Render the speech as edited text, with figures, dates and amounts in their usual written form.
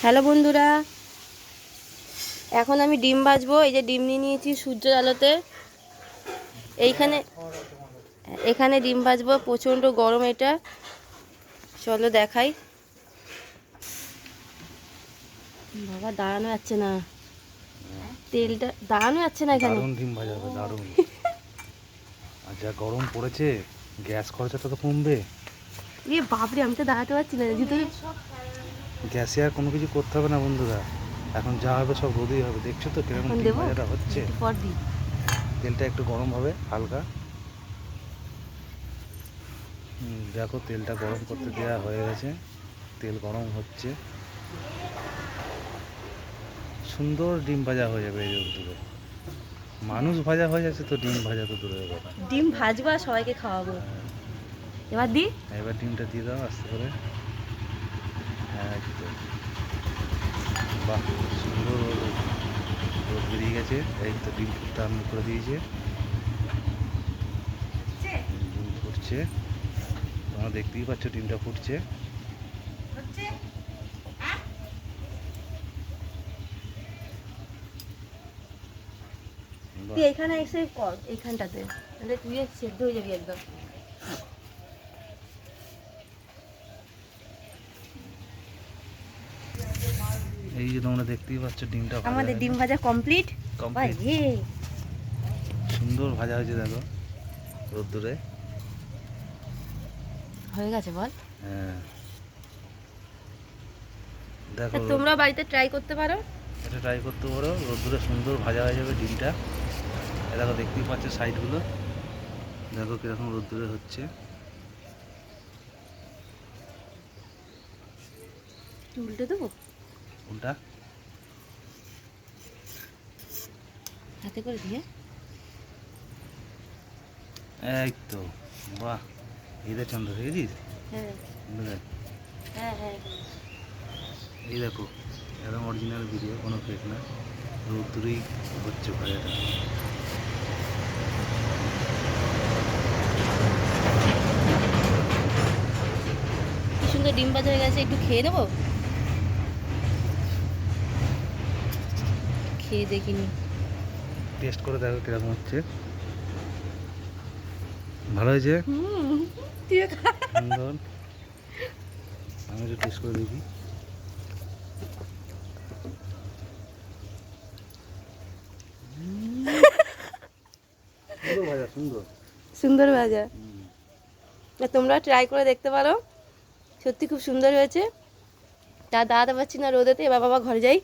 Hello বন্ধুরা, এখন আমি ডিম ভাজবো। এই যে ডিম নিয়ে নিয়েছি সূর্যের আলোতে। এখানে ডিম ভাজবো, প্রচণ্ড গরম এটা। চলো দেখাই। বাবা দাঁড়ানো যাচ্ছে না, তেলটা দাঁড়ানো যাচ্ছে না এখানে। দারুণ ডিম ভাজা হবে, দারুণ। আর যা গরম পড়েছে, গ্যাস খরচাটা তো কমবে। এ বাপরে, আমি তো দাঁড়াতে পারছি না ভিতরে। গ্যাসে আর কোনো কিছু করতে হবে না বন্ধুরা, এখন যা হবে সব রোদেই হবে। দেখছো তো কিরকম এখন ডিম দেবো, ভাজাটা হচ্ছে। একটু পর দিই। তেলটা একটু গরম হবে হালকা। দেখো তেলটা গরম করতে দেওয়া হয়ে গেছে, তেল গরম হচ্ছে। সুন্দর ডিম ভাজা হয়ে যাবে এই রোদ্দুরে। মানুষ ভাজা হয়ে যাচ্ছে তো ডিম ভাজা তো দূরের কথা। ডিম ভাজবো আর সবাইকে খাওয়াবো। এবার দিই। এবার ডিমটা দিয়ে দাও আস্তে করে। হ্যাঁ, বাহ, সুন্দর রোদ বেরিয়ে গেছে। এই তো ডিম ফুটতে আরম্ভ করে দিয়েছে, ডিম ফুটছে। তোমরা দেখতেই পাচ্ছ ডিমটা ফুটছে। বাহ, তুই এখানে এসে কর, এইখানটাতে, তাহলে তুই সেদ্ধ হয়ে যাবি একদম। এই যে তোমরা দেখতেই পাচ্ছ ডিমটা ভাজা আমাদের হয়ে ডিম ভাজা কমপ্লিট। কমপ্লিট। সুন্দর ভাজা হয়েছে দেখো রোদ্দুরে। হয়ে গেছে বল। হ্যাঁ, দেখো তোমরা বাড়িতে ট্রাই করতে পারো। এটা ট্রাই করতে পারো। রোদ্দুরে সুন্দর ভাজা হয়ে যাবে ডিমটা। এ দেখো, দেখতেই পাচ্ছ সাইডগুলো, দেখো কীরকম রোদ্দুরে হচ্ছে। উল্টে দেবো, কোনটা? হাতে করে দিয়ে। এই তো, বাহ, এই দেখ চন্দ্র, দেখেছিস? হ্যাঁ দেখ, হ্যাঁ হ্যাঁ। এই দেখো, একদম অরিজিনাল ভিডিও, কোনো ফেক না। রোদ্দুরেই হচ্ছে ভাজাটা। কি সুন্দর ডিম ভাজা হয়ে গেছে, একটু খেয়ে নেবো। খেয়ে দেখিনি। টেস্ট করে দেখো কীরকম হচ্ছে। ভালো হয়েছে, তুইও খা। সুন্দর। আমি একটু টেস্ট করে দেখি। সুন্দর ভাজা, সুন্দর। সুন্দর ভাজা। তোমরা ট্রাই করে দেখতে পারো, সত্যি খুব সুন্দর হয়েছে। তা দাঁড়াতে পারছি না রোদেতে, এবার বাবা ঘরে যাই।